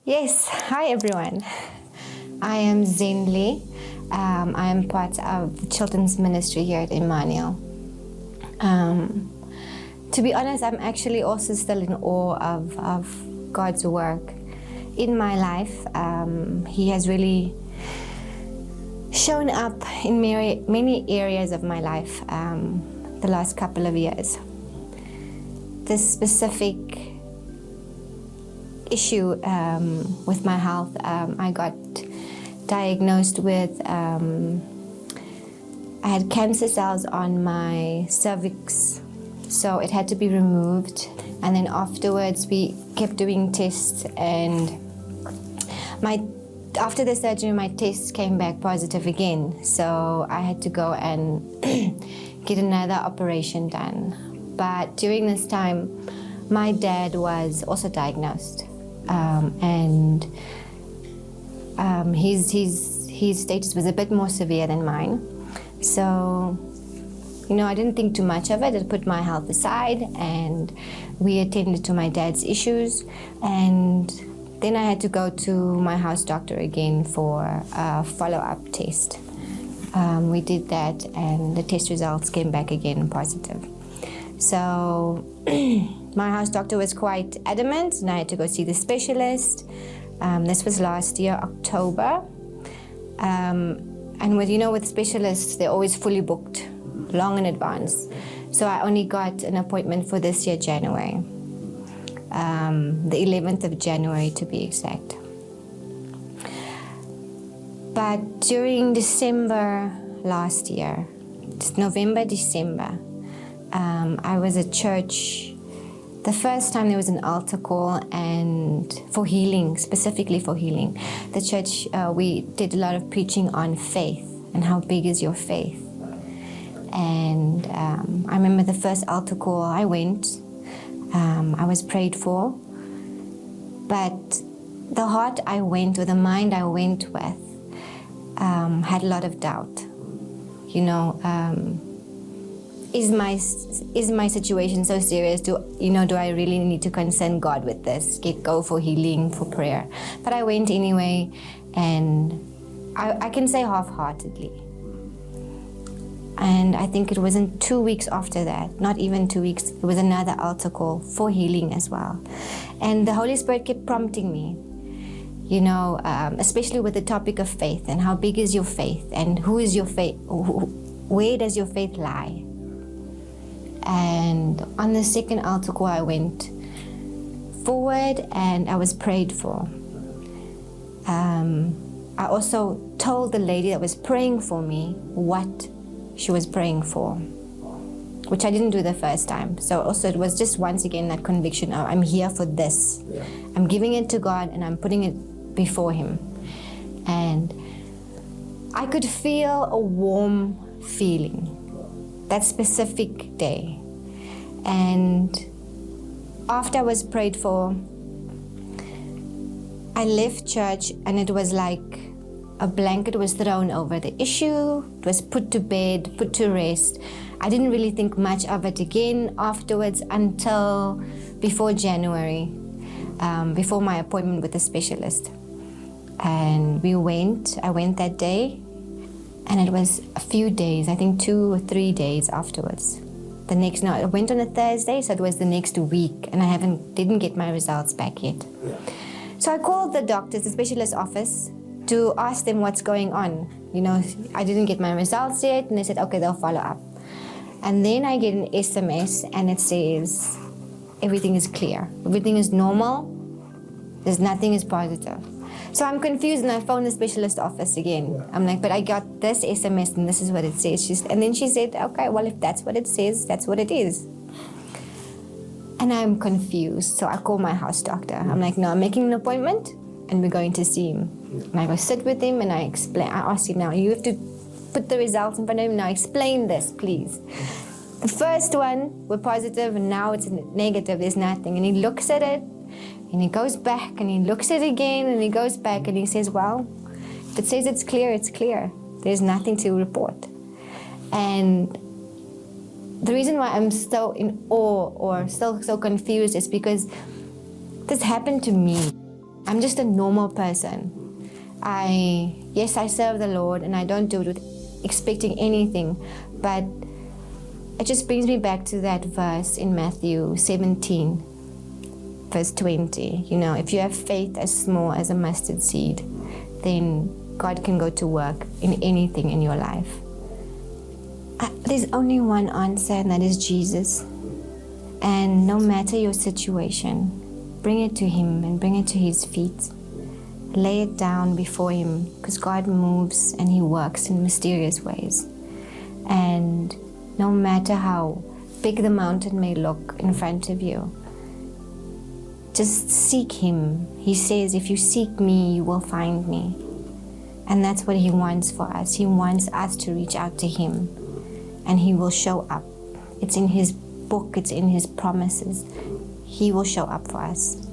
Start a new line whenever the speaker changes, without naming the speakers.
Yes, hi everyone. I am Zenlea. I am part of the children's ministry here at Emmanuel. To be honest, I'm actually also still in awe of God's work in my life. He has really shown up in many areas of my life the last couple of years. This specific issue with my health, I got diagnosed with, I had cancer cells on my cervix, so it had to be removed. And then afterwards we kept doing tests, and after the surgery my tests came back positive again, so I had to go and get another operation done. But during this time my dad was also diagnosed, and his status was a bit more severe than mine. So, I didn't think too much of it. I put my health aside, and we attended to my dad's issues. And then I had to go to my house doctor again for a follow-up test. We did that, and the test results came back again positive. So my house doctor was quite adamant, and I had to go see the specialist. This was last year, October. And with specialists, they're always fully booked, long in advance. So I only got an appointment for this year, January. The 11th of January to be exact. But during December last year, it's November, December, I was at church. The first time there was an altar call, and for healing, specifically for healing. The church, we did a lot of preaching on faith and how big is your faith. And I remember the first altar call I went, I was prayed for, but the heart I went, or the mind I went with, had a lot of doubt. Is my situation so serious? Do I really need to concern God with this? Go for healing, for prayer. But I went anyway, and I can say half-heartedly. And I think it wasn't 2 weeks after that, not even 2 weeks, it was another altar call for healing as well. And the Holy Spirit kept prompting me, especially with the topic of faith, and how big is your faith, and who is your faith, where does your faith lie? And on the second altar call, I went forward and I was prayed for. I also told the lady that was praying for me what she was praying for, which I didn't do the first time. So also it was just once again that conviction of, I'm here for this. Yeah. I'm giving it to God, and I'm putting it before Him. And I could feel a warm feeling that specific day. And after I was prayed for, I left church, and it was like a blanket was thrown over the issue. It was put to bed, put to rest. I didn't really think much of it again afterwards until before January, before my appointment with the specialist. And I went that day. And it was a few days, I think 2 or 3 days afterwards. I went on a Thursday, so it was the next week, and I didn't get my results back yet. Yeah. So I called the doctors, the specialist office, to ask them what's going on. I didn't get my results yet, and they said, okay, they'll follow up. And then I get an SMS, and it says, everything is clear. Everything is normal. Nothing is positive. So I'm confused, and I phoned the specialist office again. I'm like, but I got this SMS, and this is what it says. And then she said, okay, well, if that's what it says, that's what it is. And I'm confused, so I call my house doctor. I'm like, no, I'm making an appointment, and we're going to see him. And I go sit with him, and I ask him, now, you have to put the results in front of him. Now, explain this, please. The first one were positive, and now it's negative. There's nothing. And he looks at it, and he goes back, and he looks at it again, and he goes back, and he says, well, if it says it's clear, it's clear. There's nothing to report. And the reason why I'm so in awe or still so confused is because this happened to me. I'm just a normal person. Yes, I serve the Lord and I don't do it with expecting anything, but it just brings me back to that verse in Matthew 17, verse 20. You know, if you have faith as small as a mustard seed, then God can go to work in anything in your life. There's only one answer, and that is Jesus. And no matter your situation, bring it to Him and bring it to His feet. Lay it down before Him, because God moves and He works in mysterious ways. And no matter how big the mountain may look in front of you, just seek Him. He says, if you seek me, you will find me. And that's what He wants for us. He wants us to reach out to Him, and He will show up. It's in His book, it's in His promises. He will show up for us.